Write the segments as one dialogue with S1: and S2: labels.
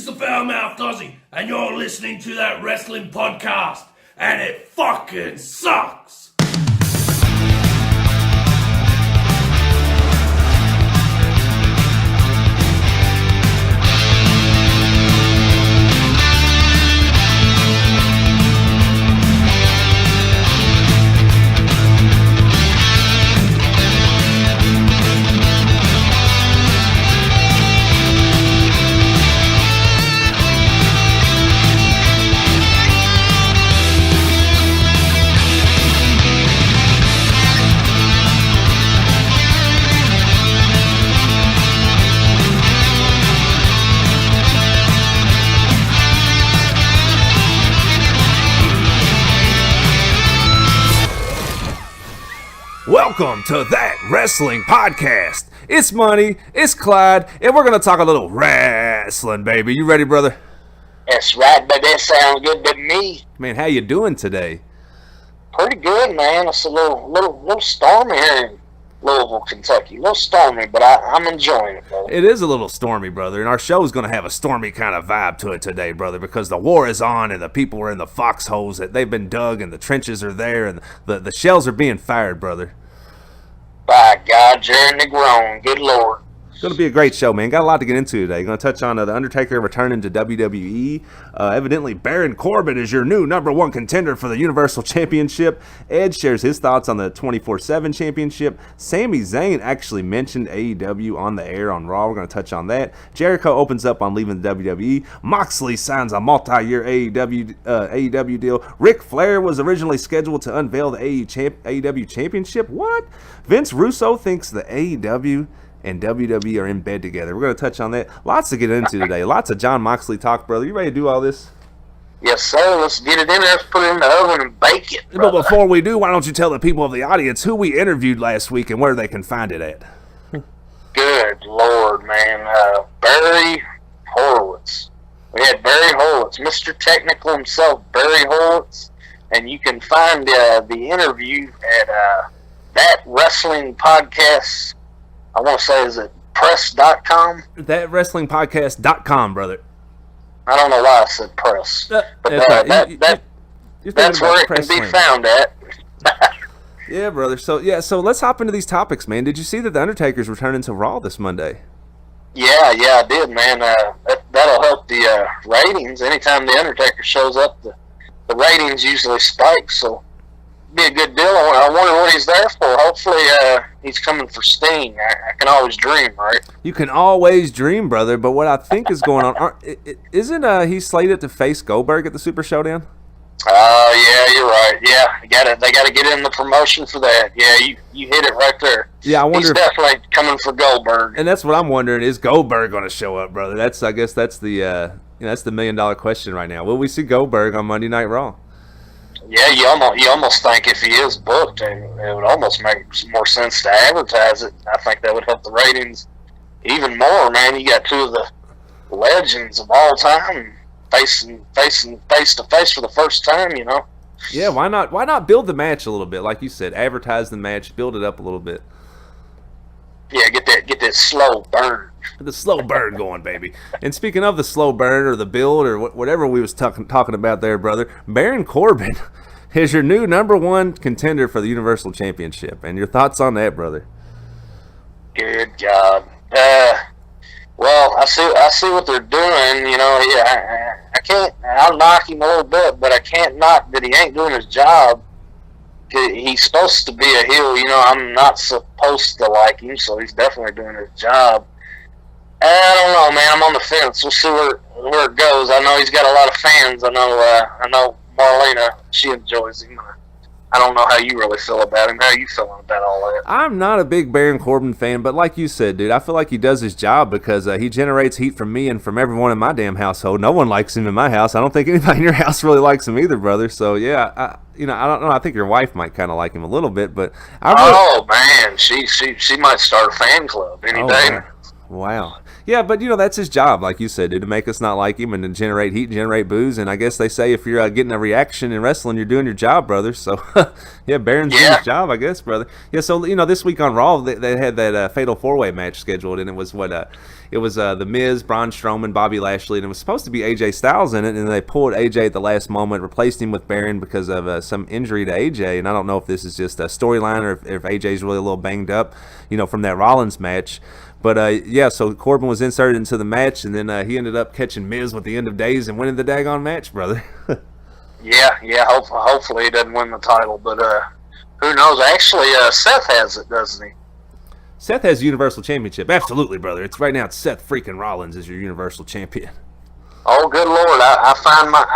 S1: the Foul-Mouthed Aussie, and you're listening to that wrestling podcast, and it fucking sucks!
S2: Welcome to That Wrestling Podcast. It's Money, it's Clyde, and we're going to talk a little wrestling, baby. You ready, brother?
S3: That's right, but that sounds good to me.
S2: Man, how you doing today?
S3: Pretty good, man. It's a little stormy here in Louisville, Kentucky. A little stormy, but I'm enjoying it, brother.
S2: It is a little stormy, brother, and our show's going to have a stormy kind of vibe to it today, brother, because the war is on and the people are in the foxholes that they've been dug and the trenches are there and the shells are being fired, brother.
S3: By God, Jerry Negron, good Lord.
S2: It's going to be a great show, man. Got a lot to get into today. Going to touch on The Undertaker returning to WWE. Evidently, Baron Corbin is your new #1 contender for the Universal Championship. Edge shares his thoughts on the 24/7 Championship. Sami Zayn actually mentioned AEW on the air on Raw. We're going to touch on that. Jericho opens up on leaving the WWE. Moxley signs a multi-year AEW deal. Ric Flair was originally scheduled to unveil the AEW Championship. What? Vince Russo thinks the AEW and WWE are in bed together. We're going to touch on that. Lots to get into today. Lots of John Moxley talk, brother. You ready to do all this?
S3: Yes, sir. Let's get it in there. Let's put it in the oven and bake it, brother.
S2: But before we do, why don't you tell the people of the audience who we interviewed last week and where they can find it at?
S3: Good Lord, man. Barry Horowitz. We had Barry Horowitz, Mr. Technical himself, Barry Horowitz. And you can find the interview at That Wrestling Podcast. I want to say, is it press.com?
S2: ThatWrestlingPodcast.com, brother.
S3: I don't know why I said press. But that's where it can be found at.
S2: Yeah, brother. So let's hop into these topics, man. Did you see that The Undertaker's returning to Raw this Monday?
S3: Yeah, I did, man. That'll help the ratings. Anytime The Undertaker shows up, the ratings usually spike, so be a good deal. I wonder what he's there for. Hopefully, he's coming for Sting. I can always dream, right?
S2: You can always dream, brother. But what I think is going on, isn't he slated to face Goldberg at the Super Showdown?
S3: Yeah, you're right. Yeah, they gotta get in the promotion for that. Yeah, you hit it right there.
S2: Yeah, I wonder.
S3: He's definitely coming for Goldberg.
S2: And that's what I'm wondering: is Goldberg going to show up, brother? I guess that's the that's the $1 million question right now. Will we see Goldberg on Monday Night Raw?
S3: Yeah, you almost think if he is booked, it would almost make more sense to advertise it. I think that would help the ratings even more, man. You got two of the legends of all time facing face to face for the first time, you know.
S2: Yeah, why not build the match a little bit, like you said, advertise the match, build it up a little bit.
S3: Yeah, get that slow burn.
S2: The slow burn going, baby. And speaking of the slow burn or the build or whatever we was talking about there, brother, Baron Corbin is your new #1 contender for the Universal Championship. And your thoughts on that, brother?
S3: Good God. Well, I see what they're doing. You know, I can't. I'll knock him a little bit, but I can't knock that he ain't doing his job. He's supposed to be a heel. You know, I'm not supposed to like him, so he's definitely doing his job. I don't know, man. I'm on the fence. We'll see where it goes. I know he's got a lot of fans. I know Marlena, she enjoys him. I don't know how you really feel about him. How are you feeling about all that?
S2: I'm not a big Baron Corbin fan, but like you said, dude, I feel like he does his job because he generates heat from me and from everyone in my damn household. No one likes him in my house. I don't think anybody in your house really likes him either, brother. So, yeah, I don't know. I think your wife might kind of like him a little bit, but man,
S3: she might start a fan club any day.
S2: Wow. Yeah, but that's his job, like you said, dude, to make us not like him and to generate heat and generate booze. And I guess they say if you're getting a reaction in wrestling, you're doing your job, brother. So, yeah, Baron's doing his job, I guess, brother. Yeah, so this week on Raw, they had that Fatal 4-Way match scheduled, and it was The Miz, Braun Strowman, Bobby Lashley, and it was supposed to be AJ Styles in it, and they pulled AJ at the last moment, replaced him with Baron because of some injury to AJ. And I don't know if this is just a storyline or if AJ's really a little banged up, from that Rollins match. But, so Corbin was inserted into the match, and then he ended up catching Miz with the end of days and winning the daggone match, brother.
S3: Hopefully he doesn't win the title, but who knows? Actually, Seth has it, doesn't he?
S2: Seth has the Universal Championship. Absolutely, brother. It's Seth freaking Rollins is your Universal Champion.
S3: Oh, good Lord! I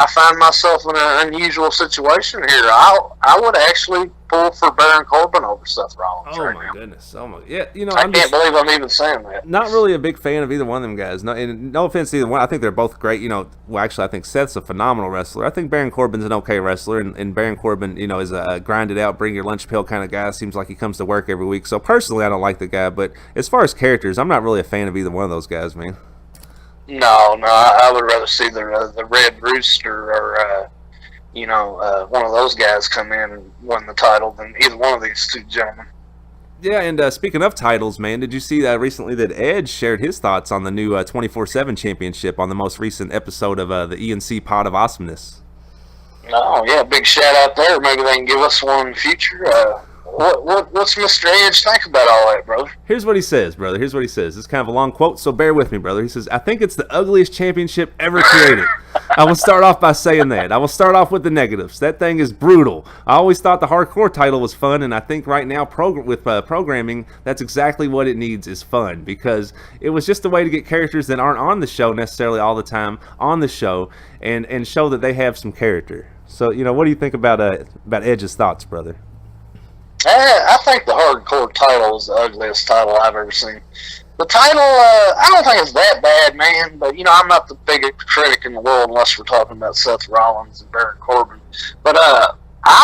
S3: find myself in an unusual situation here. I would actually pull for Baron Corbin over Seth Rollins.
S2: Oh
S3: right
S2: my
S3: now.
S2: Goodness! Oh my, yeah.
S3: I can't believe I'm even saying that.
S2: Not really a big fan of either one of them guys. No, and no offense to either one. I think they're both great. Actually, I think Seth's a phenomenal wrestler. I think Baron Corbin's an okay wrestler, and Baron Corbin, is a grinded out, bring your lunch pail kind of guy. Seems like he comes to work every week. So personally, I don't like the guy. But as far as characters, I'm not really a fan of either one of those guys, man.
S3: No, I would rather see the Red Rooster or one of those guys come in and win the title than either one of these two gentlemen.
S2: Yeah, and speaking of titles, man, did you see recently that Edge shared his thoughts on the new 24/7 championship on the most recent episode of the E&C Pod of Awesomeness?
S3: Oh yeah, big shout out there. Maybe they can give us one in the future. What's Mr. Edge think about all that, brother?
S2: Here's what he says, brother. Here's what he says. It's kind of a long quote, so bear with me, brother. He says, I think it's the ugliest championship ever created. I will start off by saying that. I will start off with the negatives. That thing is brutal. I always thought the hardcore title was fun, and I think right now with programming, that's exactly what it needs is fun, because it was just a way to get characters that aren't on the show necessarily all the time on the show and show that they have some character. So, what do you think about Edge's thoughts, brother?
S3: I think the hardcore title is the ugliest title I've ever seen. The title, I don't think it's that bad, man, but, I'm not the biggest critic in the world unless we're talking about Seth Rollins and Baron Corbin. But I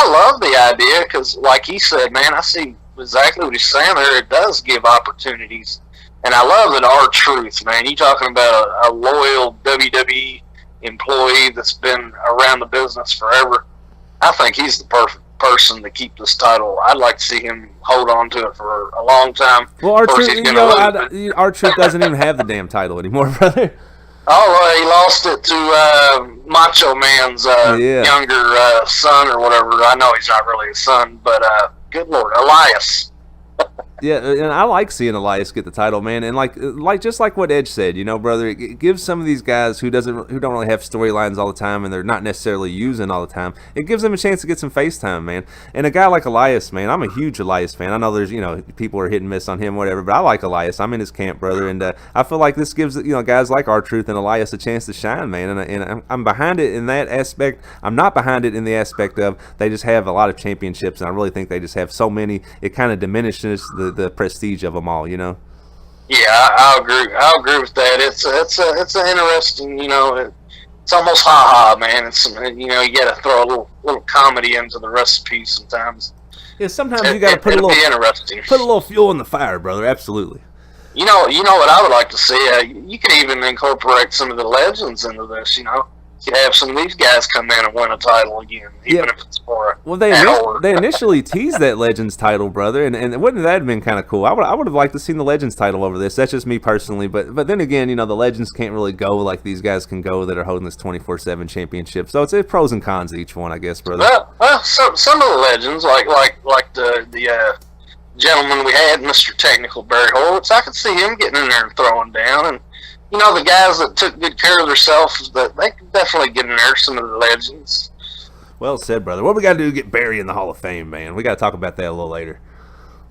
S3: love the idea because, like he said, man, I see exactly what he's saying there. It does give opportunities. And I love that R-Truth, man. You talking about a loyal WWE employee that's been around the business forever. I think he's the perfect person to keep this title. I'd like to see him hold on to it for a long time.
S2: Well, R-Truth doesn't even have the damn title anymore, brother.
S3: Oh, he lost it to Macho Man's younger son or whatever. I know he's not really his son, but good Lord, Elias.
S2: Yeah, and I like seeing Elias get the title, man. And like just like what Edge said, brother, it gives some of these guys who don't really have storylines all the time and they're not necessarily using all the time, it gives them a chance to get some face time, man. And a guy like Elias, man, I'm a huge Elias fan. I know there's people are hit and miss on him, whatever, but I like Elias. I'm in his camp, brother, and I feel like this gives guys like R-Truth and Elias a chance to shine, man. And I'm behind it in that aspect. I'm not behind it in the aspect of they just have a lot of championships, and I really think they just have so many. It kind of diminishes the prestige of them all,
S3: Yeah, I'll agree with that. It's an interesting, it's almost ha-ha, man. It's you got to throw a little comedy into the recipe sometimes.
S2: Yeah, sometimes you got to put a little fuel in the fire, brother. Absolutely.
S3: You know what I would like to see. You could even incorporate some of the legends into this. You could have some of these guys come in and win a title again, even if it's for
S2: they initially teased that Legends title, brother, and wouldn't that have been kind of cool? I would have liked to seen the Legends title over this. That's just me personally, but then again, the Legends can't really go like these guys can go that are holding this 24/7 championship. So it's pros and cons to each one, I guess, brother.
S3: Well, some of the Legends, like the gentleman we had, Mr. Technical Barry Horowitz, I could see him getting in there and throwing down, and the guys that took good care of themselves, that they could definitely get in there, some of the legends.
S2: Well said, brother. What we got to do to get Barry in the Hall of Fame, man? We got to talk about that a little later.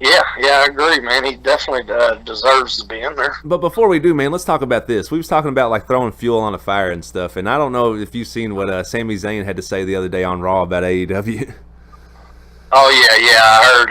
S3: Yeah, I agree, man. He definitely deserves to be in there.
S2: But before we do, man, let's talk about this. We was talking about like throwing fuel on a fire and stuff, and I don't know if you've seen what Sami Zayn had to say the other day on Raw about AEW.
S3: Oh yeah, I heard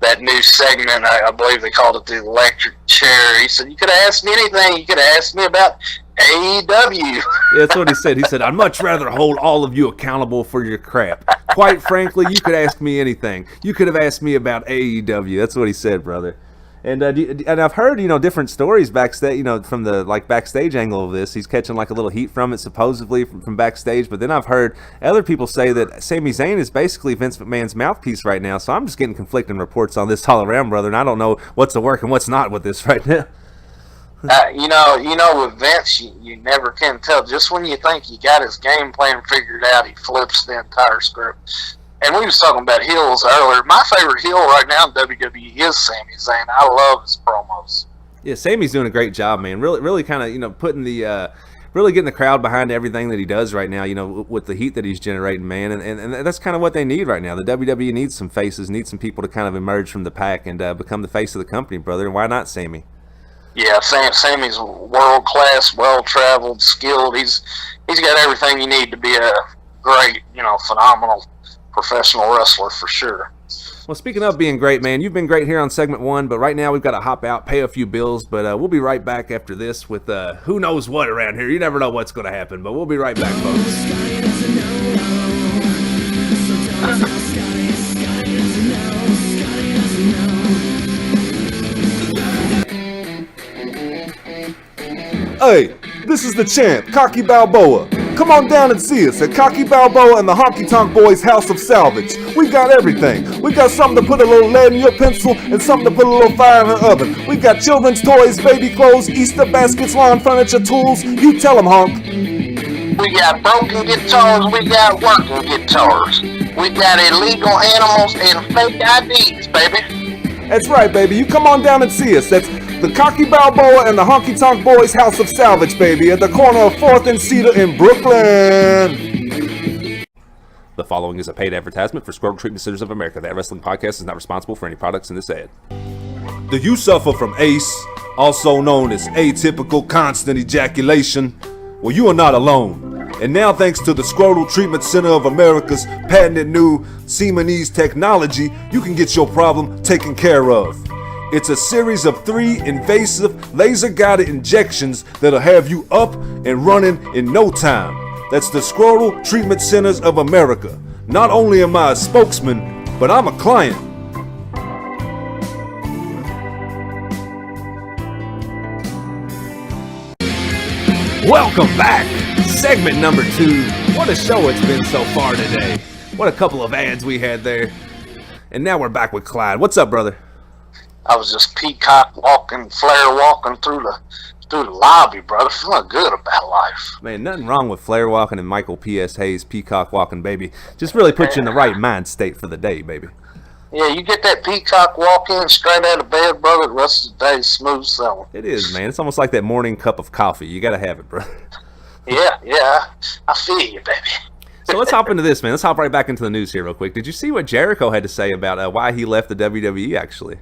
S3: that new segment. I believe they called it the electric chair. He said, "You could have asked me anything. You could have asked me about AEW."
S2: Yeah, that's what he said. He said, "I'd much rather hold all of you accountable for your crap. Quite frankly, you could ask me anything. You could have asked me about AEW." That's what he said, brother. And and I've heard, different stories backstage, from the backstage angle of this. He's catching like a little heat from it, supposedly from backstage. But then I've heard other people say that Sami Zayn is basically Vince McMahon's mouthpiece right now. So I'm just getting conflicting reports on this all around, brother. And I don't know what's a work and what's not with this right now.
S3: With Vince, you never can tell. Just when you think you got his game plan figured out, he flips the entire script. And we was talking about heels earlier. My favorite heel right now in WWE is Sami Zayn. I love his promos.
S2: Yeah, Sami's doing a great job, man. Really kind of, putting the, really getting the crowd behind everything that he does right now, with the heat that he's generating, man. And that's kind of what they need right now. The WWE needs some faces, needs some people to kind of emerge from the pack and become the face of the company, brother. And why not Sami?
S3: Yeah, Sami's world-class, well-traveled, skilled. He's got everything you need to be a great, phenomenal professional wrestler for sure.
S2: Well, speaking of being great, man, you've been great here on segment 1, but right now we've got to hop out, pay a few bills, but we'll be right back after this with who knows what around here. You never know what's going to happen, but we'll be right back, folks.
S4: Hey, this is the champ, Cocky Balboa. Come on down and see us at Cocky Balboa and the Honky Tonk Boys House of Salvage. We got everything. We got something to put a little lead in your pencil and something to put a little fire in the oven. We got children's toys, baby clothes, Easter baskets, lawn furniture, tools. You tell them, Honk.
S3: We got broken guitars, we got working guitars. We got illegal animals and fake IDs, baby.
S4: That's right, baby. You come on down and see us. That's the Cocky Balboa and the Honky Tonk Boys House of Salvage, baby, at the corner of 4th and Cedar in Brooklyn.
S2: The following is a paid advertisement for Squirrel Treatment Centers of America. That Wrestling Podcast is not responsible for any products in this ad.
S4: Do you suffer from ACE, also known as atypical constant ejaculation? Well, you are not alone. And now, thanks to the Scrotal Treatment Center of America's patented new Semenese technology, you can get your problem taken care of. It's a series of 3 invasive, laser-guided injections that'll have you up and running in no time. That's the Scrotal Treatment Centers of America. Not only am I a spokesman, but I'm a client.
S2: Welcome back. Segment number 2. What a show it's been so far today. What a couple of ads we had there. And now we're back with Clyde. What's up, brother?
S3: I was just peacock walking, Flair walking through the lobby, brother. Feeling good about life.
S2: Man, nothing wrong with Flair walking and Michael P.S. Hayes peacock walking, baby. Just really put you in the right mind state for the day, baby.
S3: Yeah, you get that peacock walk in straight out of bed, brother, the rest of the day is smooth sailing.
S2: It is, man. It's almost like that morning cup of coffee. You got to have it, brother.
S3: Yeah, I feel you, baby.
S2: So let's hop into this, man. Let's hop right back into the news here real quick. Did you see what Jericho had to say about why he left the WWE, actually?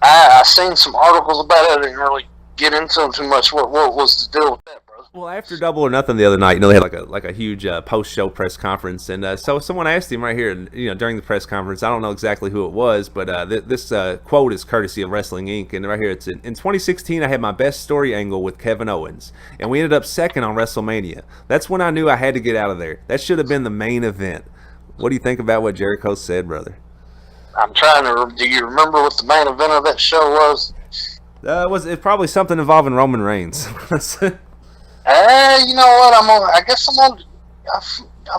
S3: I seen some articles about it. I didn't really get into them too much. What was the deal with that, brother?
S2: Well, after Double or Nothing the other night, they had like a huge post-show press conference, and so someone asked him right here, during the press conference. I don't know exactly who it was, but this quote is courtesy of Wrestling Inc. And right here, it's in 2016, I had my best story angle with Kevin Owens, and we ended up second on WrestleMania. That's when I knew I had to get out of there. That should have been the main event. What do you think about what Jericho said, brother?
S3: I'm trying to. Do you remember what the main event of that show was?
S2: Was it probably something involving Roman Reigns?
S3: You know what? I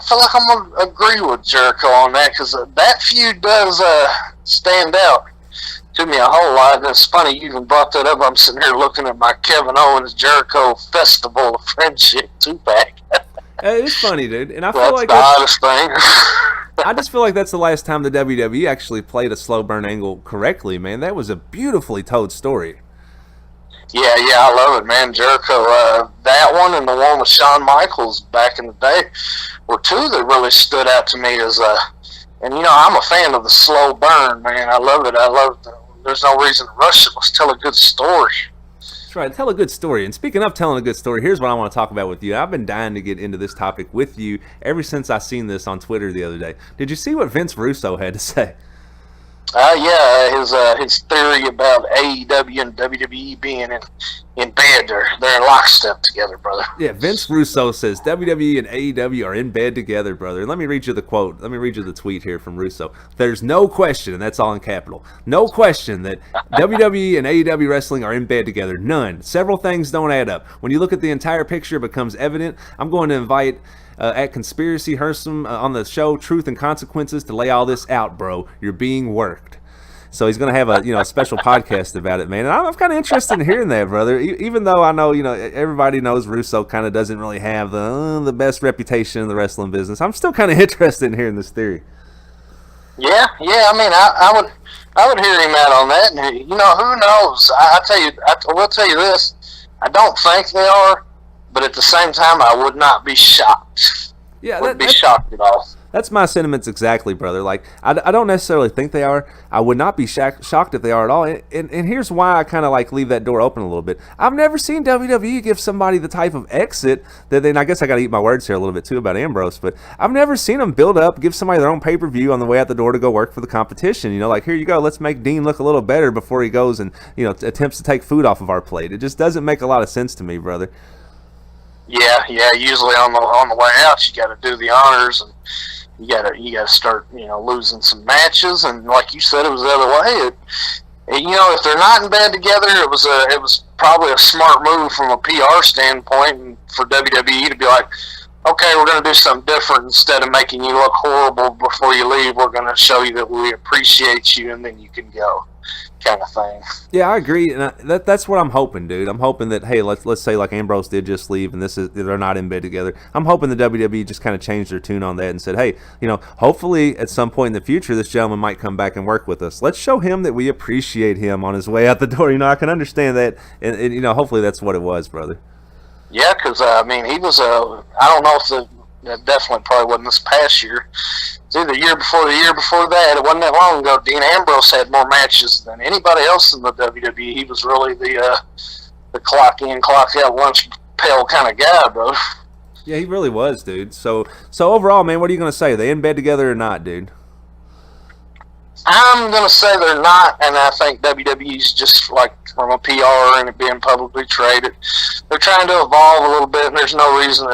S3: feel like I'm gonna agree with Jericho on that because that feud does stand out to me a whole lot. And it's funny you even brought that up. I'm sitting here looking at my Kevin Owens Jericho Festival of Friendship 2-pack.
S2: It's funny, dude, and I feel
S3: that's
S2: like
S3: the oddest thing.
S2: I just feel like that's the last time the WWE actually played a slow burn angle correctly, man. That was a beautifully told story.
S3: Yeah, I love it, man. Jericho, that one and the one with Shawn Michaels back in the day were two that really stood out to me as and I'm a fan of the slow burn, man. I love it. There's no reason to rush it. Let's tell a good story.
S2: That's right. Tell a good story. And speaking of telling a good story, here's what I want to talk about with you. I've been dying to get into this topic with you ever since I seen this on Twitter the other day. Did you see what Vince Russo had to say?
S3: His theory about AEW and WWE being in bed. They're in lockstep together, brother.
S2: Yeah, Vince Russo says WWE and AEW are in bed together, brother. And let me read you the quote. Let me read you the tweet here from Russo. There's no question, and that's all in capital, no question that WWE and AEW wrestling are in bed together. None. Several things don't add up. When you look at the entire picture, it becomes evident. I'm going to invite at Conspiracy Hersom on the show Truth and Consequences to lay all this out, bro. You're being worked. So he's going to have a special podcast about it, man. And I'm kind of interested in hearing that, brother. Even though I know everybody knows Russo kind of doesn't really have the best reputation in the wrestling business, I'm still kind of interested in hearing this theory.
S3: Yeah. I mean, I would hear him out on that. And who knows? I will tell you this. I don't think they are, but at the same time, I would not be shocked.
S2: Yeah,
S3: wouldn't be shocked at all.
S2: That's my sentiments exactly, brother. Like, I don't necessarily think they are. I would not be shocked if they are at all. And here's why I kind of like leave that door open a little bit. I've never seen WWE give somebody the type of exit that then I guess I got to eat my words here a little bit too about Ambrose, but I've never seen them build up, give somebody their own pay-per-view on the way out the door to go work for the competition. Like, here you go, let's make Dean look a little better before he goes and attempts to take food off of our plate. It just doesn't make a lot of sense to me, brother.
S3: Yeah. Usually on the way out, you got to do the honors, and you gotta start losing some matches, and like you said, it was the other way. If they're not in bed together, it was probably a smart move from a PR standpoint, and for WWE to be like, okay, we're going to do something different. Instead of making you look horrible before you leave, we're going to show you that we appreciate you, and then you can go, kind of thing.
S2: Yeah, I agree, and that's what I'm hoping, dude. I'm hoping that, hey, let's say like Ambrose did just leave, and they're not in bed together. I'm hoping the WWE just kind of changed their tune on that and said, hey, hopefully at some point in the future, this gentleman might come back and work with us. Let's show him that we appreciate him on his way out the door. I can understand that, and hopefully that's what it was, brother.
S3: Yeah, because he was I don't know if definitely probably wasn't this past year. It's either the year before that. It wasn't that long ago. Dean Ambrose had more matches than anybody else in the WWE. He was really the clock in, clock out, lunch pail kind of guy, bro.
S2: Yeah, he really was, dude. So overall, man, what are you going to say? Are they in bed together or not, dude?
S3: I'm going to say they're not, and I think WWE's just like from a PR and it being publicly traded. They're trying to evolve a little bit, and there's no reason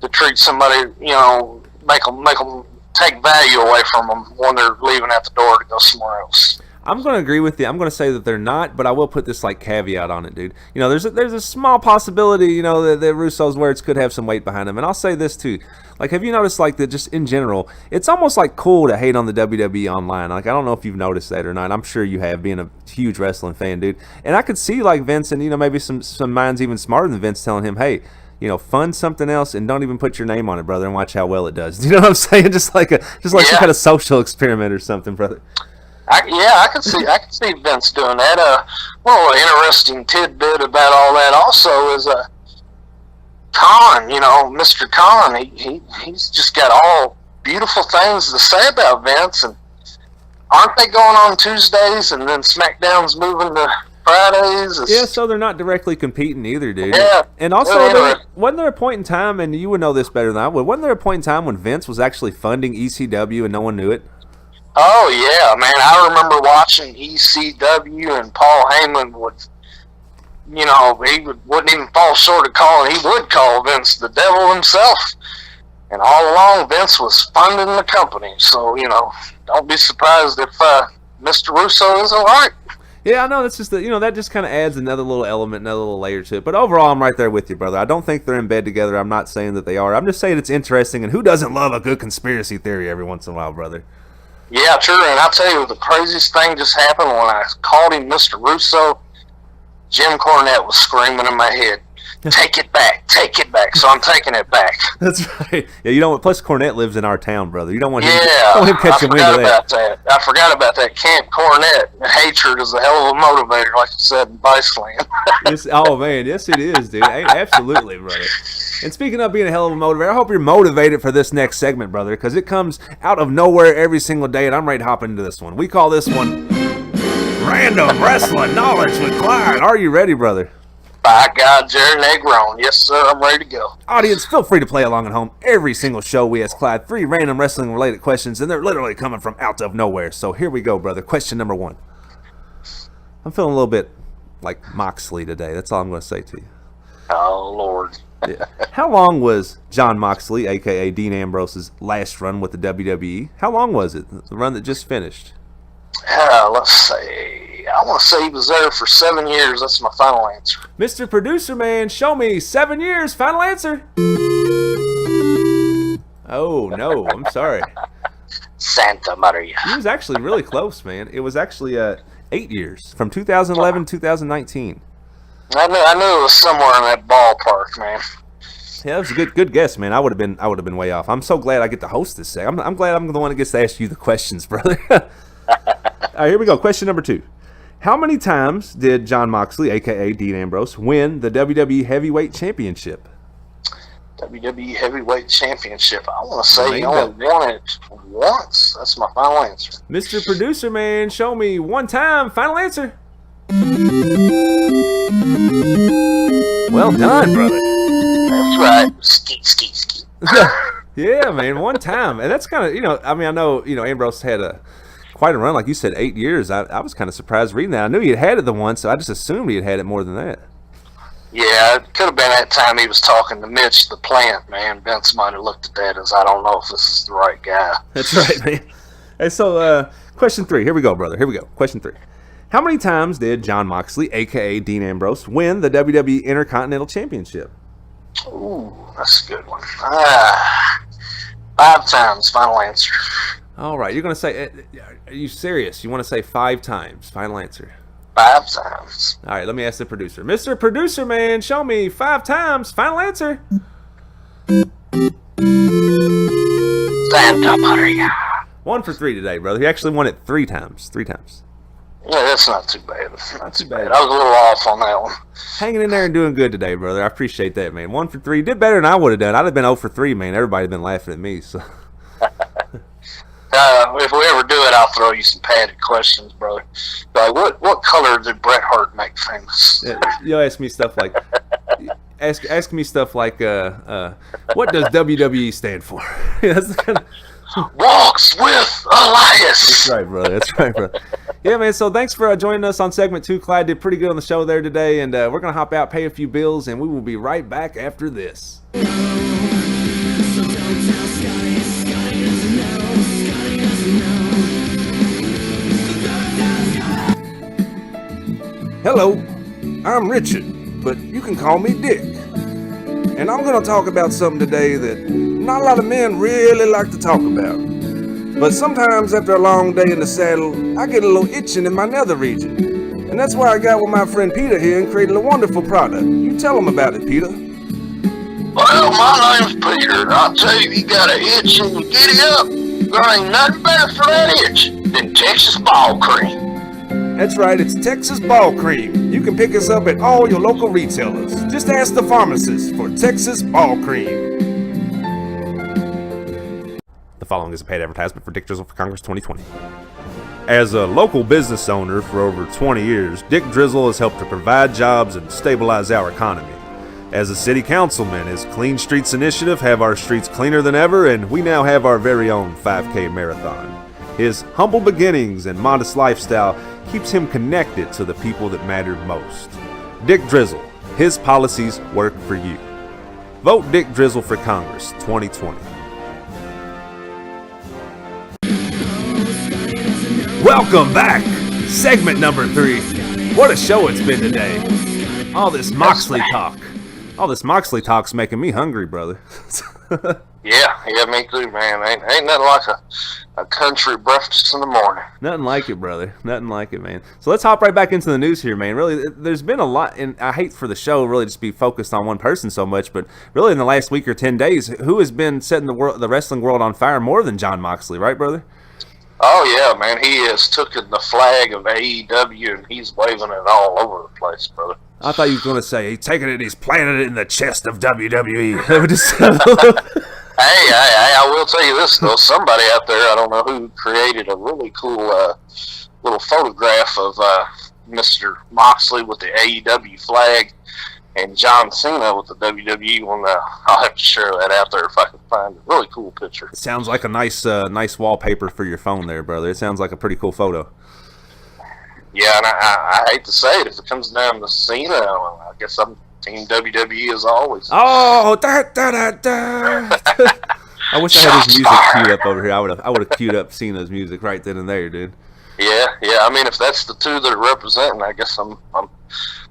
S3: to treat somebody, make them take value away from them when they're leaving at the door to go somewhere else.
S2: I'm going to agree with you. I'm going to say that they're not, but I will put this like caveat on it, dude. There's a small possibility, that Russo's words could have some weight behind them. And I'll say this too. Like, have you noticed like that just in general, it's almost like cool to hate on the WWE online. Like, I don't know if you've noticed that or not. I'm sure you have, being a huge wrestling fan, dude. And I could see like Vince and, maybe some minds even smarter than Vince telling him, hey, fund something else and don't even put your name on it, brother, and watch how well it does. Do you know what I'm saying? Just like some kind of social experiment or something, brother.
S3: I can see Vince doing that. Well, an interesting tidbit about all that also is Khan. Mr. Khan. He's just got all beautiful things to say about Vince. And aren't they going on Tuesdays, and then SmackDown's moving to Fridays?
S2: Yeah, so they're not directly competing either, dude.
S3: Yeah.
S2: And also, wasn't there a point in time, and you would know this better than I would, wasn't there a point in time when Vince was actually funding ECW and no one knew it?
S3: Oh, yeah, man. I remember watching ECW, and Paul Heyman wouldn't even fall short of calling. He would call Vince the devil himself. And all along, Vince was funding the company. So, don't be surprised if Mr. Russo isn't right.
S2: Yeah, I know. That's just that just kind of adds another little element, another little layer to it. But overall, I'm right there with you, brother. I don't think they're in bed together. I'm not saying that they are. I'm just saying it's interesting. And who doesn't love a good conspiracy theory every once in a while, brother?
S3: Yeah, true. And I'll tell you, the craziest thing just happened when I called him Mr. Russo. Jim Cornette was screaming in my head, take it back. So I'm taking it back.
S2: That's right. Yeah, plus Cornette lives in our town, brother. You don't want him,
S3: catching wind of that. I forgot about that. Camp Cornette. Hatred is a hell of a motivator, like you said in Viceland.
S2: Oh, man. Yes, it is, dude. Absolutely, brother. And speaking of being a hell of a motivator, I hope you're motivated for this next segment, brother, because it comes out of nowhere every single day, and I'm ready to hop into this one. We call this one Random Wrestling Knowledge with Clyde. Are you ready, brother?
S3: By God, Jerry Negron. Yes, sir. I'm ready to go.
S2: Audience, feel free to play along at home. Every single show we ask Clyde 3 random wrestling-related questions, and they're literally coming from out of nowhere. So here we go, brother. Question number 1. I'm feeling a little bit like Moxley today. That's all I'm going to say to you.
S3: Oh, Lord.
S2: Yeah. How long was Jon Moxley, a.k.a. Dean Ambrose's, last run with the WWE? How long was it? The run that just finished?
S3: Let's see. I want to say he was there for 7 years. That's my final answer.
S2: Mr. Producer Man, show me 7 years. Final answer. Oh, no. I'm sorry.
S3: Santa Maria.
S2: He was actually really close, man. It was actually 8 years, from 2011 to 2019.
S3: I knew it was somewhere in that ballpark, man.
S2: Yeah, that was a good guess, man. I would have been way off. I'm so glad I get to host this thing. I'm glad I'm the one that gets to ask you the questions, brother. All right, here we go. Question number 2. How many times did Jon Moxley, a.k.a. Dean Ambrose, win the WWE Heavyweight Championship?
S3: WWE Heavyweight Championship. I want to say he only won it once. That's my final answer.
S2: Mr. Producer Man, show me 1 time. Final answer. Well done, brother.
S3: That's right. Skeet, skeet, skeet.
S2: Yeah, man, 1 time. And that's kind of, I know, Ambrose had quite a run, like you said, 8 years. I was kind of surprised reading that. I knew he had it the once, so I just assumed he had had it more than that.
S3: Yeah, it could have been that time he was talking to Mitch, the plant, man. Vince might have looked at that as, I don't know if this is the right guy.
S2: That's right, man. And so, question 3. Here we go, brother. Here we go. Question 3. How many times did Jon Moxley, a.k.a. Dean Ambrose, win the WWE Intercontinental Championship?
S3: Ooh, that's a good one. 5 times, final answer.
S2: All right, you're going to say, are you serious? You want to say 5 times, final answer?
S3: 5 times.
S2: All right, let me ask the producer. Mr. Producer Man, show me 5 times, final answer.
S3: Santa Maria.
S2: 1 for 3 today, brother. He actually won it 3 times. 3 times.
S3: Yeah, that's not too bad. Not too bad. I was a little off on that one.
S2: Hanging in there and doing good today, brother. I appreciate that, man. 1 for 3. Did better than I would have done. I'd have been 0 for 3, man. Everybody'd been laughing at me, so...
S3: If we ever do it, I'll throw you some padded questions, brother. Like, what color did Bret Hart make famous?
S2: Yeah, you'll ask me stuff like, ask me stuff like, what does WWE stand for? That's the kind of...
S3: Walks with Elias.
S2: That's right, brother. That's right, brother. Yeah, man. So thanks for joining us on segment 2. Clyde did pretty good on the show there today, and we're gonna hop out, pay a few bills, and we will be right back after this. Hello, I'm Richard, but you can call me Dick. And I'm going to talk about something today that not a lot of men really like to talk about. But sometimes after a long day in the saddle, I get a little itching in my nether region. And that's why I got with my friend Peter here and created a wonderful product. You tell him about it, Peter.
S3: Well, my name's Peter. I'll tell you, you got an itch and you giddy up. There ain't nothing better for that itch than Texas ball cream.
S2: That's right, it's Texas Ball Cream. You can pick us up at all your local retailers. Just ask the pharmacist for Texas Ball Cream. The following is a paid advertisement for Dick Drizzle for Congress 2020. As a local business owner for over 20 years, Dick Drizzle has helped to provide jobs and stabilize our economy. As a city councilman, his Clean Streets initiative have our streets cleaner than ever, and we now have our very own 5K marathon. His humble beginnings and modest lifestyle keeps him connected to the people that matter most. Dick Drizzle, his policies work for you. Vote Dick Drizzle for Congress 2020. Welcome back! Segment number 3. What a show it's been today. All this Moxley talk. All this Moxley talk's making me hungry, brother.
S3: Yeah, me too, man. Ain't nothing like a country breakfast in the morning.
S2: Nothing like it, brother. Nothing like it, man. So let's hop right back into the news here, man. Really, there's been a lot, and I hate for the show really just be focused on one person so much, but really in the last week or 10 days, who has been setting the wrestling world on fire more than Jon Moxley, right, brother?
S3: Oh, yeah, man. He has taken the flag of AEW, and he's waving it all over the place, brother.
S2: I thought you were going to say he's taking it, he's planted it in the chest of WWE.
S3: Hey, I will tell you this, though. Somebody out there, I don't know who, created a really cool little photograph of Mr. Moxley with the AEW flag and John Cena with the WWE one. I'll have to share that out there if I can find it. Really cool picture.
S2: Sounds like a nice wallpaper for your phone there, brother. It sounds like a pretty cool photo.
S3: Yeah, and I hate to say it, if it comes down to Cena, I guess I'm Team WWE as always.
S2: Oh, da. I wish I had his music queued up over here. I would have queued up Cena's music right then and there, dude.
S3: Yeah. I mean, if that's the two that are representing, I guess I'm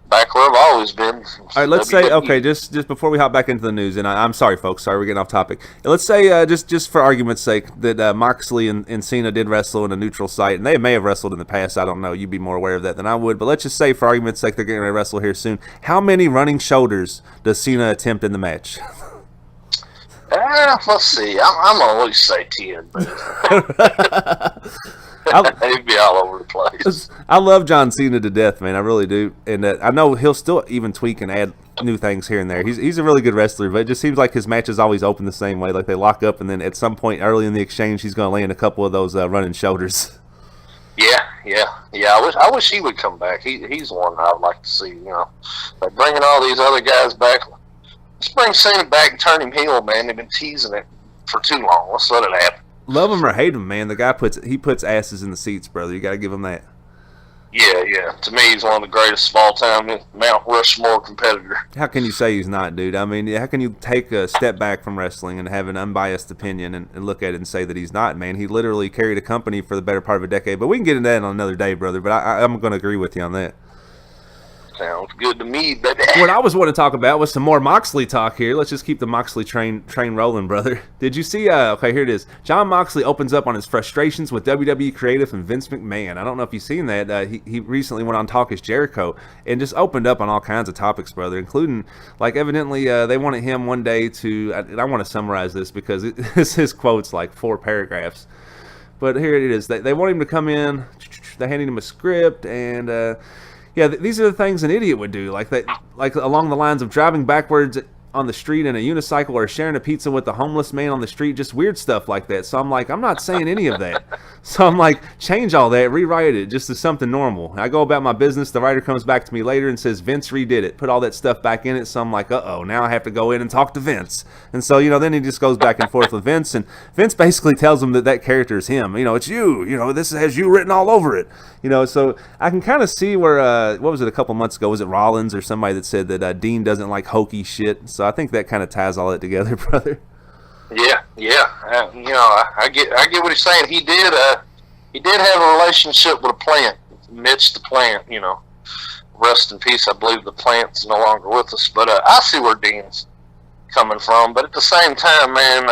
S3: back where I've always been.
S2: All right, let's say, okay, just before we hop back into the news, and I'm sorry, folks, sorry we're getting off topic. Let's say, just for argument's sake, that Moxley and Cena did wrestle in a neutral site, and they may have wrestled in the past. I don't know. You'd be more aware of that than I would. But let's just say, for argument's sake, they're getting ready to wrestle here soon. How many running shoulders does Cena attempt in the match?
S3: Let's see. I'm going to always say 10, but he'd be all over the place.
S2: I love John Cena to death, man. I really do. And I know he'll still even tweak and add new things here and there. He's a really good wrestler, but it just seems like his matches always open the same way. Like they lock up, and then at some point early in the exchange, he's going to land a couple of those running shoulders.
S3: Yeah. I wish he would come back. He's one I'd like to see. Like bringing all these other guys back. Let's bring Cena back and turn him heel, man. They've been teasing it for too long. Let's let it happen.
S2: Love him or hate him, man. The guy puts asses in the seats, brother. You got to give him that.
S3: Yeah. To me, he's one of the greatest of all time, Mount Rushmore competitor.
S2: How can you say he's not, dude? I mean, how can you take a step back from wrestling and have an unbiased opinion and look at it and say that he's not, man? He literally carried a company for the better part of a decade. But we can get into that on another day, brother. But I'm going to agree with you on that.
S3: Sounds good to me, baby.
S2: What I was wanting to talk about was some more Moxley talk here. Let's just keep the Moxley train rolling, brother. Did you see, okay, here it is. John Moxley opens up on his frustrations with WWE creative and Vince McMahon. I don't know if you've seen that. He recently went on Talk is Jericho and just opened up on all kinds of topics, brother, including, like, evidently they wanted him one day to, I want to summarize this because his quote's like 4 paragraphs. But here it is. They want him to come in. They're handing him a script and... yeah, these are the things an idiot would do, like along the lines of driving backwards on the street in a unicycle or sharing a pizza with the homeless man on the street, just weird stuff like that. So I'm like, I'm not saying any of that. So I'm like, change all that, rewrite it just as something normal. I go about my business. The writer comes back to me later and says, Vince redid it, put all that stuff back in it. So I'm like, uh-oh, now I have to go in and talk to Vince. And so, then he just goes back and forth with Vince. And Vince basically tells him that character is him. It's you. This has you written all over it. So I can kind of see where, what was it a couple months ago? Was it Rollins or somebody that said that Dean doesn't like hokey shit? So I think that kind of ties all that together, brother.
S3: Yeah. I get what he's saying. He did have a relationship with a plant, Mitch the plant. Rest in peace. I believe the plant's no longer with us, but I see where Dean's coming from. But at the same time, man,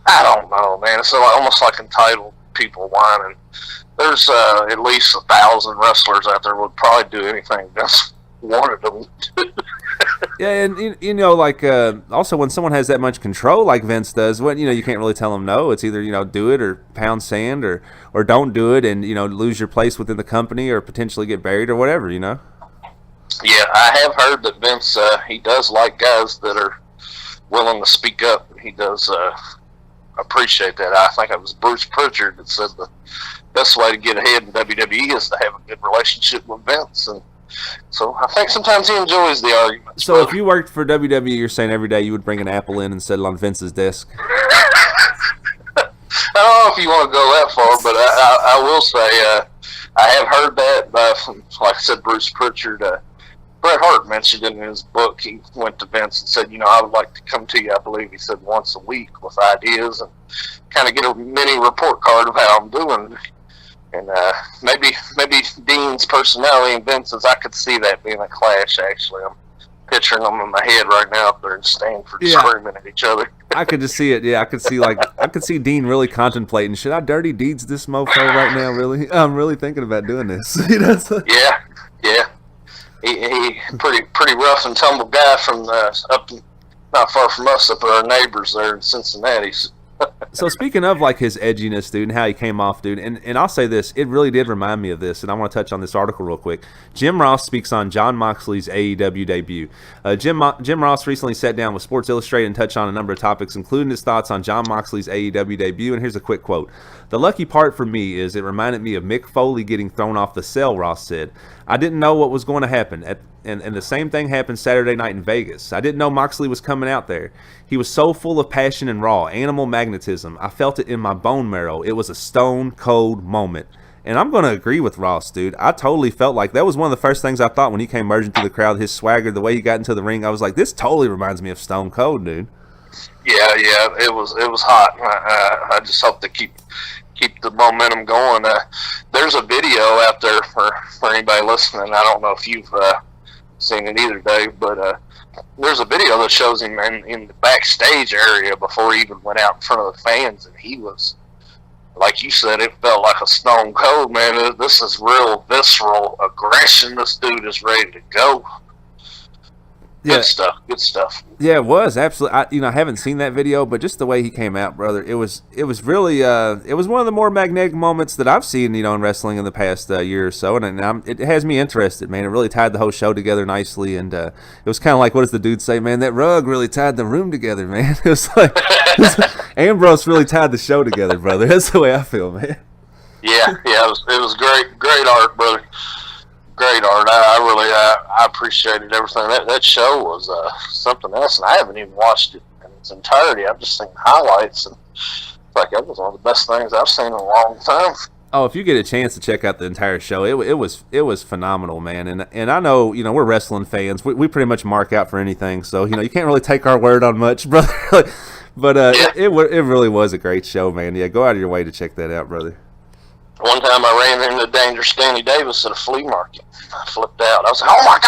S3: I don't know, man. It's almost like entitled people whining. There's at least 1,000 wrestlers out there would probably do anything Vince wanted them to.
S2: Yeah, and also when someone has that much control like Vince does, you can't really tell them no. It's either do it or pound sand or don't do it and lose your place within the company or potentially get buried or whatever. Yeah,
S3: I have heard that Vince he does like guys that are willing to speak up. He does appreciate that. I think it was Bruce Pritchard that said the best way to get ahead in WWE is to have a good relationship with Vince, and so I think sometimes he enjoys the arguments.
S2: So if you worked for WWE, you're saying every day you would bring an apple in and set it on Vince's desk?
S3: I don't know if you want to go that far, but I will say I have heard that from, like I said, Bruce Pritchard. Bret Hart mentioned it in his book. He went to Vince and said, I would like to come to you, I believe he said, once a week with ideas and kind of get a mini report card of how I'm doing. And maybe Dean's personality and Vince's, I could see that being a clash, actually. I'm picturing them in my head right now up there in Stanford screaming at each other.
S2: I could just see it. Yeah, I could see Dean really contemplating, should I dirty deeds this mofo right now, really? I'm really thinking about doing this.
S3: Yeah. He pretty rough and tumble guy from up not far from us, up our neighbors there in Cincinnati.
S2: So speaking of like his edginess, dude, and how he came off, dude, and I'll say this, it really did remind me of this, and I want to touch on this article real quick. Jim Ross speaks on Jon Moxley's AEW debut. Jim Ross recently sat down with Sports Illustrated and touched on a number of topics, including his thoughts on Jon Moxley's AEW debut, and here's a quick quote. "The lucky part for me is it reminded me of Mick Foley getting thrown off the cell," Ross said. "I didn't know what was going to happen, and the same thing happened Saturday night in Vegas. I didn't know Moxley was coming out there. He was so full of passion and raw, animal magnetism. I felt it in my bone marrow. It was a stone-cold moment." And I'm going to agree with Ross, dude. I totally felt like that was one of the first things I thought when he came merging through the crowd, his swagger, the way he got into the ring. I was like, this totally reminds me of Stone Cold, dude.
S3: Yeah, it was hot. I just hope to keep the momentum going. There's a video out there for anybody listening. I don't know if you've seen it either, Dave, but there's a video that shows him in the backstage area before he even went out in front of the fans, and he was, like you said, it felt like a Stone Cold, man. This is real visceral aggression. This dude is ready to go.
S2: Yeah.
S3: Good stuff.
S2: Yeah, it was absolutely. I haven't seen that video, but just the way he came out, brother, it was really it was one of the more magnetic moments that I've seen, in wrestling in the past year or so, and it has me interested, man. It really tied the whole show together nicely, and it was kind of like, what does the dude say, man? That rug really tied the room together, man. It was like Ambrose really tied the show together, brother. That's the way I feel, man.
S3: Yeah, it was great art, brother. Great art. I appreciated everything. That show was something else, and I haven't even watched it in its entirety. I've just seen highlights, and it's like that was one of the best things I've seen in a long time.
S2: Oh, if you get a chance to check out the entire show, it was phenomenal, man. And I know, we're wrestling fans. We pretty much mark out for anything, so you can't really take our word on much, brother. But it really was a great show, man. Yeah, go out of your way to check that out, brother.
S3: One time I ran into Dangerous Danny Davis at a flea market. I flipped out. I was like, oh my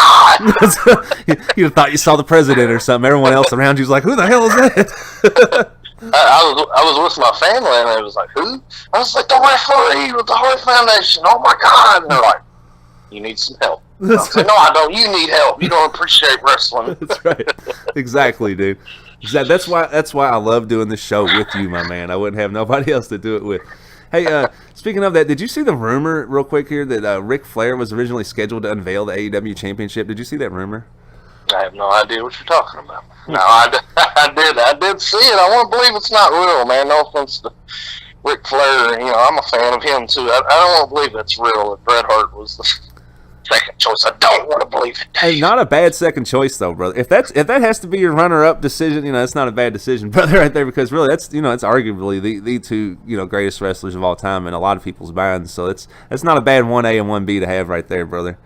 S3: God!
S2: You thought you saw the president or something. Everyone else around you was like, who the hell is that?
S3: I was with my family, and they was like, who? I was like, the referee with the Heart Foundation. Oh my God! And they're like, you need some help. I was like, no, I don't. You need help. You don't appreciate wrestling.
S2: That's right. Exactly, dude. That's why I love doing this show with you, my man. I wouldn't have nobody else to do it with. Hey, speaking of that, did you see the rumor real quick here that Ric Flair was originally scheduled to unveil the AEW Championship? Did you see that rumor?
S3: I have no idea what you're talking about. No, I did see it. I want to believe it's not real, man. No offense to Ric Flair. I'm a fan of him too. I don't want to believe that's real. That Bret Hart was the second choice. I don't want to believe it.
S2: Hey, not a bad second choice though, brother. If that has to be your runner-up decision, that's not a bad decision, brother, right there. Because really, that's it's arguably the two greatest wrestlers of all time in a lot of people's minds. So that's not a bad 1A and 1B to have right there, brother.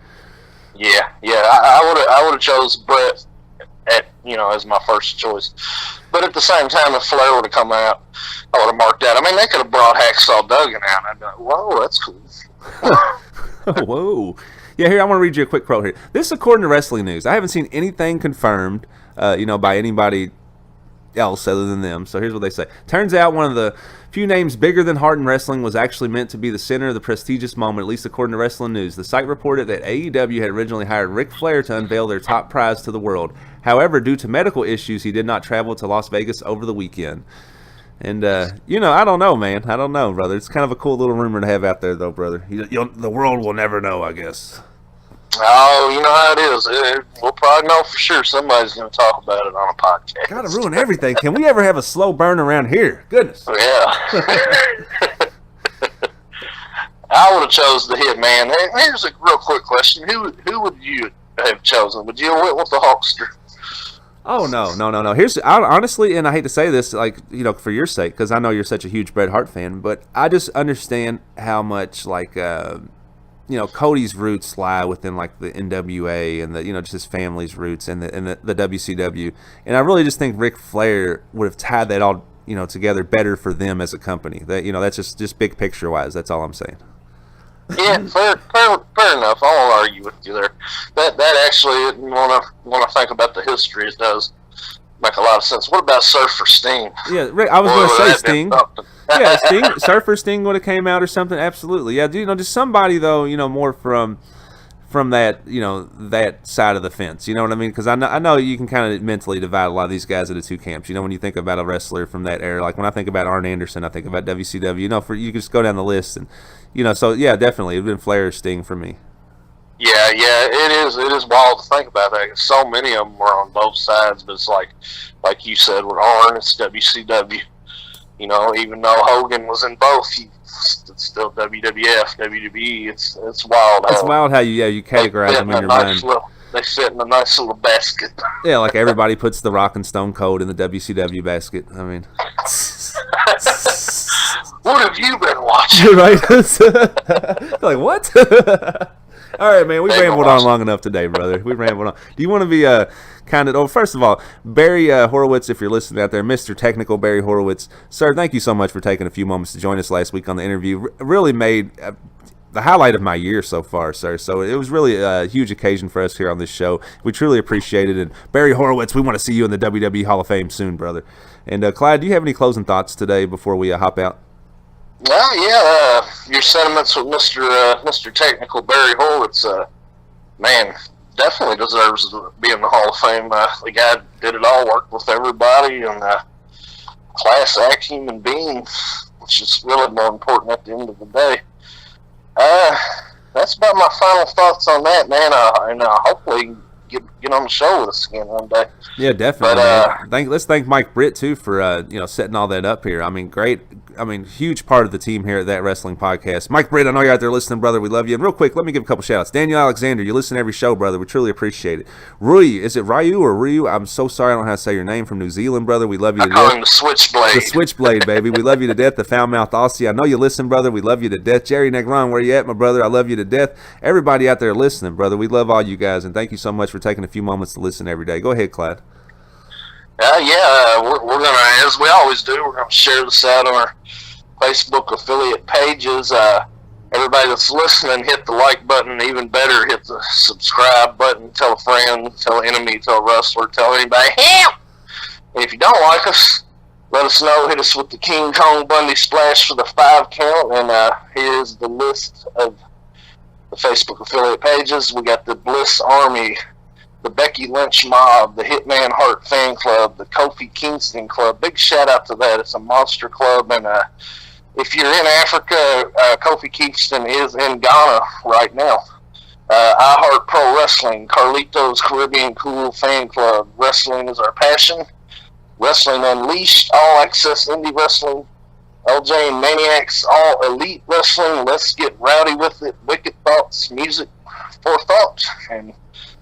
S3: Yeah. I would have chose Bret as my first choice. But at the same time, if Flair would have come out, I would have marked out. I mean, they could have brought Hacksaw Duggan out. I'd be like, whoa, that's cool.
S2: Whoa. Yeah, here, I want to read you a quick quote here. This is according to Wrestling News. I haven't seen anything confirmed, by anybody else other than them. So here's what they say. Turns out one of the few names bigger than Hart in wrestling was actually meant to be the center of the prestigious moment, at least according to Wrestling News. The site reported that AEW had originally hired Ric Flair to unveil their top prize to the world. However, due to medical issues, he did not travel to Las Vegas over the weekend. And, I don't know, man. I don't know, brother. It's kind of a cool little rumor to have out there, though, brother. The world will never know, I guess.
S3: Oh, you know how it is. We'll probably know for sure somebody's going to talk about it on a podcast.
S2: Gotta ruin everything. Can we ever have a slow burn around here? Goodness.
S3: Yeah. I would have chose the Hitman. Here's a real quick question. Who would you have chosen? Would you have went with the Hulkster?
S2: Oh, no. Honestly, and I hate to say this, for your sake, because I know you're such a huge Bret Hart fan, but I just understand how much, Cody's roots lie within, the NWA and just his family's roots and the WCW. And I really just think Ric Flair would have tied that all, together better for them as a company. That's just big picture-wise. That's all I'm saying.
S3: Yeah, fair enough. I won't argue with you there. That actually, when I think about the history, it does make a lot of sense. What about Surfer Sting?
S2: Yeah, Rick, I was going to say Sting. Yeah, Surfer Sting would have came out or something. Absolutely. Yeah, just somebody though, more from from that, that side of the fence. You know what I mean? Because I know you can kind of mentally divide a lot of these guys into two camps. When you think about a wrestler from that era, like when I think about Arn Anderson, I think about WCW. You can just go down the list, and so yeah, definitely, it's been Flair or Sting for me.
S3: Yeah, it is. It is wild to think about that. So many of them were on both sides, but it's like you said, with Arn, it's WCW. Even though Hogan was in both, it's still WWF, WWE. It's wild.
S2: It's wild how you categorize them in your mind.
S3: They fit in a nice little basket.
S2: Yeah, like everybody puts The Rock and Stone Cold in the WCW basket. I mean,
S3: what have you been watching?
S2: Right? Like what? All right, man. We rambled on long enough today, brother. We rambled on. Do you want to be kind of? Oh, first of all, Barry Horowitz, if you're listening out there, Mr. Technical Barry Horowitz, sir, thank you so much for taking a few moments to join us last week on the interview. Really made the highlight of my year so far, sir. So it was really a huge occasion for us here on this show. We truly appreciate it. And Barry Horowitz, we want to see you in the WWE Hall of Fame soon, brother. And Clyde, do you have any closing thoughts today before we hop out?
S3: Well, yeah, your sentiments with Mr. Technical Barry Horowitz, man, definitely deserves to be in the Hall of Fame. The guy did it all, worked with everybody, and class act human being, which is really more important at the end of the day. That's about my final thoughts on that, man. And hopefully get on the show with us again one day.
S2: Yeah, definitely. But, let's thank Mike Britt too for setting all that up here. I mean, great. I mean, huge part of the team here at That Wrestling Podcast. Mike Britt, I know you're out there listening, brother. We love you. And real quick, let me give a couple shout outs. Daniel Alexander, you listen to every show, brother. We truly appreciate it. Rui, is it Ryu or Ryu? I'm so sorry I don't know how to say your name, from New Zealand, brother. We love you to death. I call
S3: him the Switchblade.
S2: The Switchblade, baby. We love you to death. The Foul Mouth Aussie, I know you listen, brother. We love you to death. Jerry Negron, where you at, my brother? I love you to death. Everybody out there listening, brother. We love all you guys, and thank you so much for taking a few moments to listen every day. Go ahead, Clyde.
S3: We're going to, as we always do, we're going to share this out on our Facebook affiliate pages. Everybody that's listening, hit the like button. Even better, hit the subscribe button. Tell a friend, tell an enemy, tell a wrestler, tell anybody. And if you don't like us, let us know. Hit us with the King Kong Bundy splash for the 5 count. And here's the list of the Facebook affiliate pages. We got the Bliss Army, the Becky Lynch Mob, the Hitman Hart Fan Club, the Kofi Kingston Club. Big shout out to that. It's a monster club. And if you're in Africa, Kofi Kingston is in Ghana right now. I Heart Pro Wrestling, Carlito's Caribbean Cool Fan Club. Wrestling is our passion. Wrestling Unleashed, All Access Indie Wrestling. LJ and Maniacs, All Elite Wrestling. Let's get rowdy with it. Wicked Thoughts, Music for Thought. And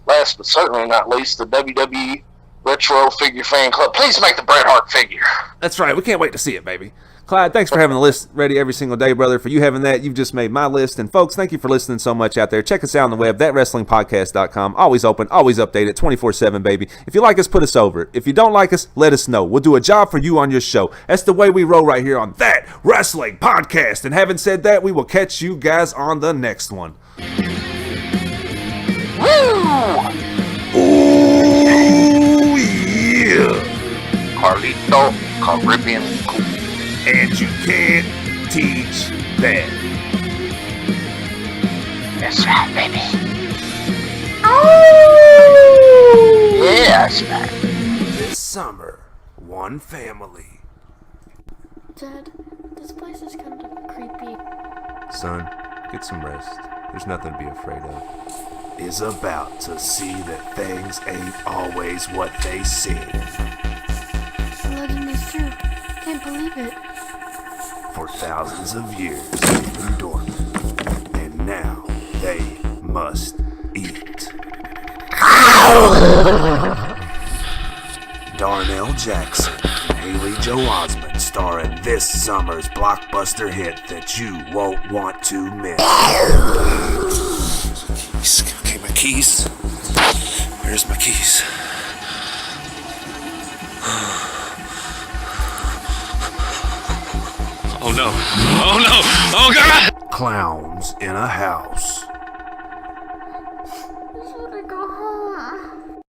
S3: last but certainly not least, the WWE Retro Figure Fan Club. Please make the Bret Hart figure.
S2: That's right. We can't wait to see it, baby. Clyde, thanks for having the list ready every single day, brother. For you having that, you've just made my list. And folks, thank you for listening so much out there. Check us out on the web, thatwrestlingpodcast.com. Always open, always updated, 24/7, baby. If you like us, put us over. If you don't like us, let us know. We'll do a job for you on your show. That's the way we roll right here on That Wrestling Podcast. And having said that, we will catch you guys on the next one.
S3: Oh, yeah. Carlito, Caribbean Cool.
S2: And you can't teach that.
S3: That's right, baby. Oh! Yeah, that's right.
S2: This summer, one family.
S5: Dad, this place is kind of creepy.
S2: Son, get some rest. There's nothing to be afraid of. Is about to see that things ain't always what they seem.
S5: The legend is true. Can't believe it.
S2: For thousands of years, they've been dormant, and now they must eat. Darnell Jackson and Haley Joe Osment star in this summer's blockbuster hit that you won't want to miss. Okay, my keys. Where's my keys?
S1: Oh no! Oh no! Oh God!
S2: Clowns in a House.